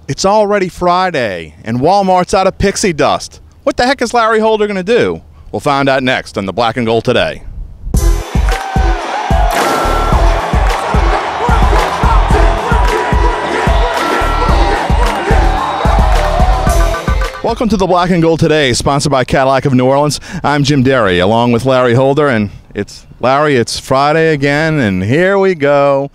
It's already Friday, and Walmart's out of Picksie dust. What the heck is Larry Holder going to do? We'll find out next on the Black and Gold Today. Welcome to the Black and Gold Today, sponsored by Cadillac of New Orleans. I'm Jim Derry, along with Larry Holder, and it's Friday again, and here we go.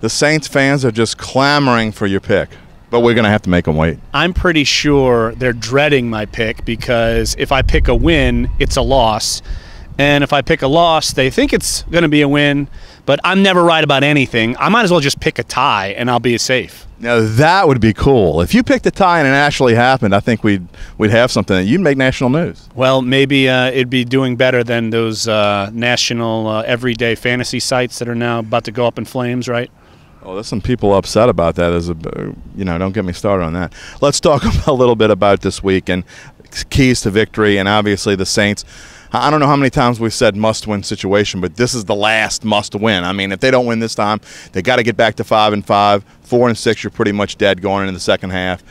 The Saints fans are just clamoring for your pick. But we're going to have to make them wait. I'm pretty sure they're dreading my pick because if I pick a win, it's a loss. And if I pick a loss, they think it's going to be a win. But I'm never right about anything. I might as well just pick a tie and I'll be safe. Now, that would be cool. If you picked a tie and it actually happened, I think we'd have something. You'd make national news. Well, maybe it'd be doing better than those national everyday fantasy sites that are now about to go up in flames, right? Oh, there's some people upset about that. Don't get me started on that. Let's talk a little bit about this week and keys to victory, and obviously the Saints. I don't know how many times we've said must-win situation, but this is the last must-win. I mean, if they don't win this time, they got to get back to 5-5. 4-6, you're pretty much dead going into the second half.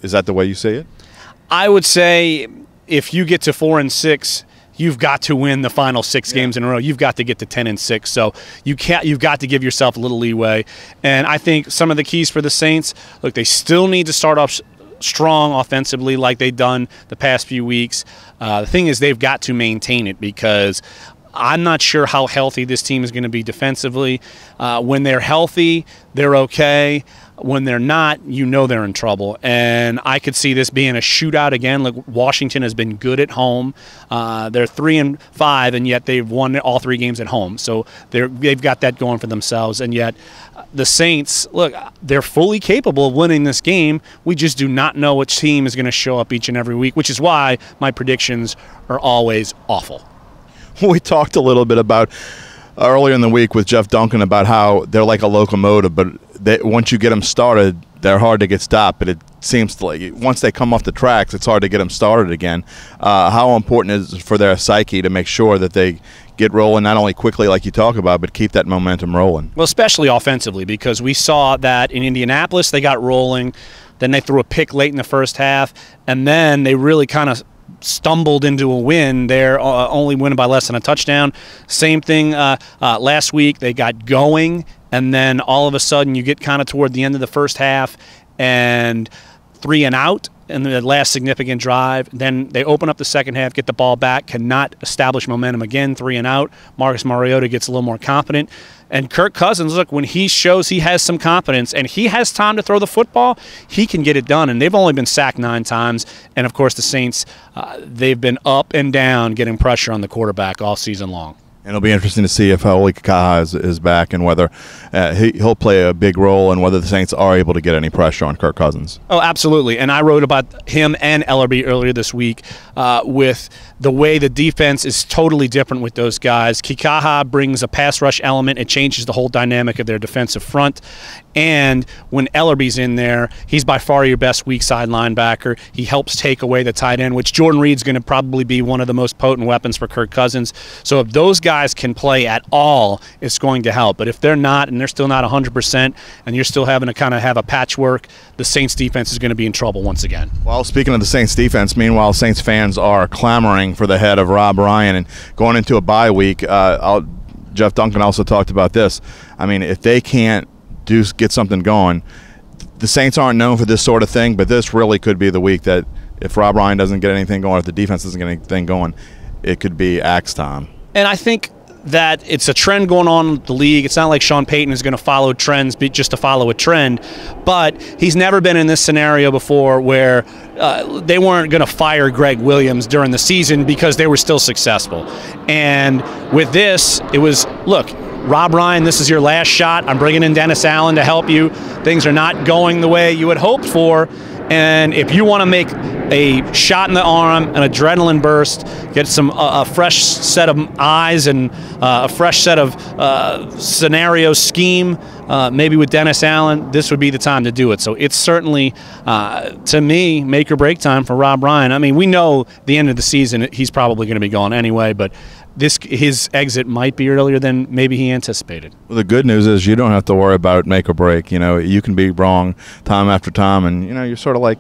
Is that the way you see it? I would say if you get to 4-6. You've got to win the final 6 games in a row. You've got to get to 10-6. So you've got to give yourself a little leeway. And I think some of the keys for the Saints, look, they still need to start off strong offensively like they've done the past few weeks. The thing is they've got to maintain it because I'm not sure how healthy this team is going to be defensively. When they're healthy, they're okay. When they're not, they're in trouble. And I could see this being a shootout again. Look, Washington has been good at home. They're 3-5, and yet they've won all 3 games at home. So they've got that going for themselves. And yet the Saints, look, they're fully capable of winning this game. We just do not know which team is going to show up each and every week, which is why my predictions are always awful. We talked a little bit about earlier in the week with Jeff Duncan about how they're like a locomotive, but once you get them started, they're hard to get stopped. But it seems like once they come off the tracks, it's hard to get them started again. How important is it for their psyche to make sure that they get rolling not only quickly like you talk about, but keep that momentum rolling? Well, especially offensively, because we saw that in Indianapolis, they got rolling. Then they threw a pick late in the first half, and then they really kind of stumbled into a win. They're only winning by less than a touchdown. Same thing last week. They got going, and then all of a sudden you get kind of toward the end of the first half and 3 and out in the last significant drive. Then they open up the second half, get the ball back, cannot establish momentum again, 3 and out. Marcus Mariota gets a little more confident. And Kirk Cousins, look, when he shows he has some confidence and he has time to throw the football, he can get it done. And they've only been sacked 9 times. And, of course, the Saints, they've been up and down getting pressure on the quarterback all season long. And it'll be interesting to see if Oli Kakaha is back and whether he'll play a big role and whether the Saints are able to get any pressure on Kirk Cousins. Oh, absolutely. And I wrote about him and Ellerbe earlier this week with the way the defense is totally different with those guys. Kikaha brings a pass rush element. It changes the whole dynamic of their defensive front. And when Ellerbe's in there, he's by far your best weak side linebacker. He helps take away the tight end, which Jordan Reed's going to probably be one of the most potent weapons for Kirk Cousins. So if those guys can play at all, it's going to help. But if they're not, and they're still not 100%, and you're still having to kind of have a patchwork, the Saints defense is going to be in trouble once again. Well, speaking of the Saints defense, meanwhile, Saints fans are clamoring for the head of Rob Ryan and going into a bye week. Jeff Duncan also talked about this. I mean, if they can't get something going, the Saints aren't known for this sort of thing, but this really could be the week that if Rob Ryan doesn't get anything going, if the defense doesn't get anything going, it could be axe time. And I think that it's a trend going on in the league. It's not like Sean Payton is going to follow trends just to follow a trend, but he's never been in this scenario before where they weren't going to fire Greg Williams during the season because they were still successful. And with this, it was, look, Rob Ryan, this is your last shot. I'm bringing in Dennis Allen to help you. Things are not going the way you had hoped for. And if you want to make a shot in the arm, an adrenaline burst, get some a fresh set of eyes and a fresh set of scenario scheme maybe with Dennis Allen, this would be the time to do it. So it's certainly, to me, make or break time for Rob Ryan. I mean, we know the end of the season, he's probably going to be gone anyway, but his exit might be earlier than maybe he anticipated. Well, the good news is you don't have to worry about make or break. You know, you can be wrong time after time, and, you know, you're sort of like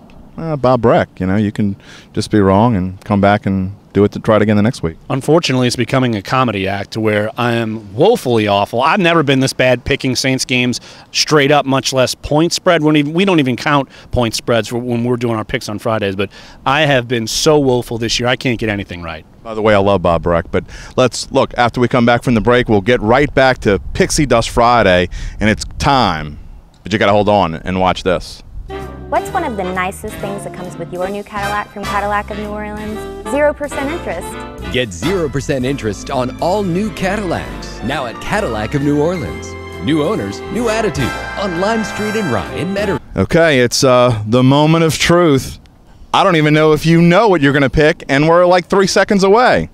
Bob Breck. You know, you can just be wrong and come back and do it to try it again the next week. Unfortunately, it's becoming a comedy act where I am woefully awful. I've never been this bad picking Saints games straight up, much less point spread. We don't even count point spreads when we're doing our picks on Fridays, but I have been so woeful this year, I can't get anything right. By the way, I love Bob Breck, but let's look. After we come back from the break, we'll get right back to Picksie Dust Friday, and it's time. But you got to hold on and watch this. What's one of the nicest things that comes with your new Cadillac from Cadillac of New Orleans? 0% interest. Get 0% interest on all new Cadillacs, now at Cadillac of New Orleans. New owners, new attitude, on Lime Street in Rye in Metairie. Okay, it's the moment of truth. I don't even know if you know what you're going to pick, and we're like 3 seconds away.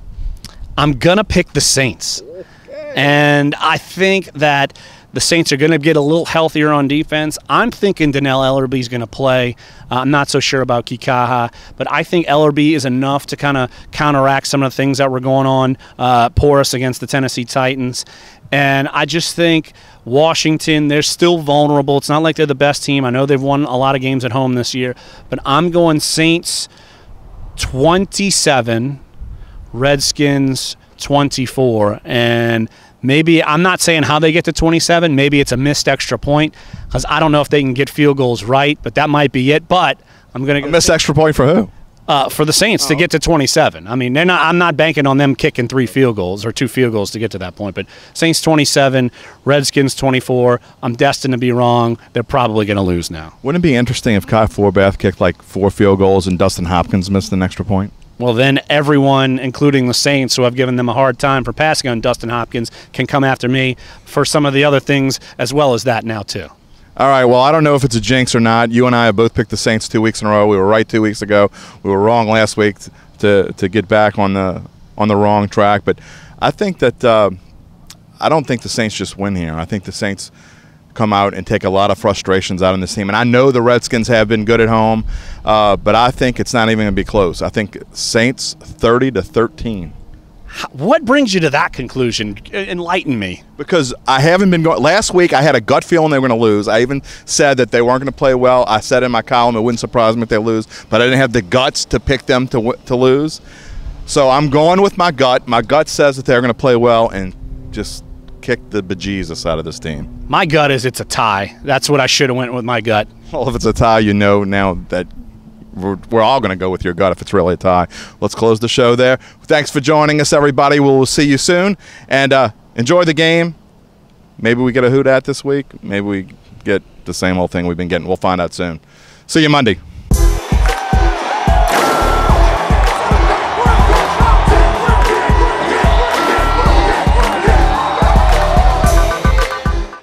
I'm going to pick the Saints. Okay. And I think that the Saints are going to get a little healthier on defense. I'm thinking Donnell Ellerby's going to play. I'm not so sure about Kikaha, but I think Ellerby is enough to kind of counteract some of the things that were going on porous against the Tennessee Titans. And I just think Washington, they're still vulnerable. It's not like they're the best team. I know they've won a lot of games at home this year, but I'm going Saints 27, Redskins 24, and maybe, I'm not saying how they get to 27. Maybe it's a missed extra point because I don't know if they can get field goals right, but that might be it. But I'm going to go missed extra point for who? For the Saints to get to 27. I mean, I'm not banking on them kicking 3 field goals or 2 field goals to get to that point. But Saints 27, Redskins 24. I'm destined to be wrong. They're probably going to lose now. Wouldn't it be interesting if Kai Forbath kicked like 4 field goals and Dustin Hopkins missed an extra point? Well, then everyone, including the Saints, who have given them a hard time for passing on Dustin Hopkins, can come after me for some of the other things as well as that now, too. All right, well, I don't know if it's a jinx or not. You and I have both picked the Saints 2 weeks in a row. We were right 2 weeks ago. We were wrong last week to get back on the wrong track. But I think that I don't think the Saints just win here. I think the Saints come out and take a lot of frustrations out on this team. And I know the Redskins have been good at home, but I think it's not even going to be close. I think Saints 30-13. What brings you to that conclusion? Enlighten me. Because I haven't been going. Last week I had a gut feeling they were going to lose. I even said that they weren't going to play well. I said in my column it wouldn't surprise me if they lose, but I didn't have the guts to pick them to lose. So I'm going with my gut. My gut says that they're going to play well and just kick the bejesus out of this team. My gut is it's a tie. That's what I should have went with my gut. Well, if it's a tie, you know now that we're all going to go with your gut if it's really a tie. Let's close the show there. Thanks for joining us, everybody. We'll see you soon. And enjoy the game. Maybe we get a hoot at this week. Maybe we get the same old thing we've been getting. We'll find out soon. See you Monday.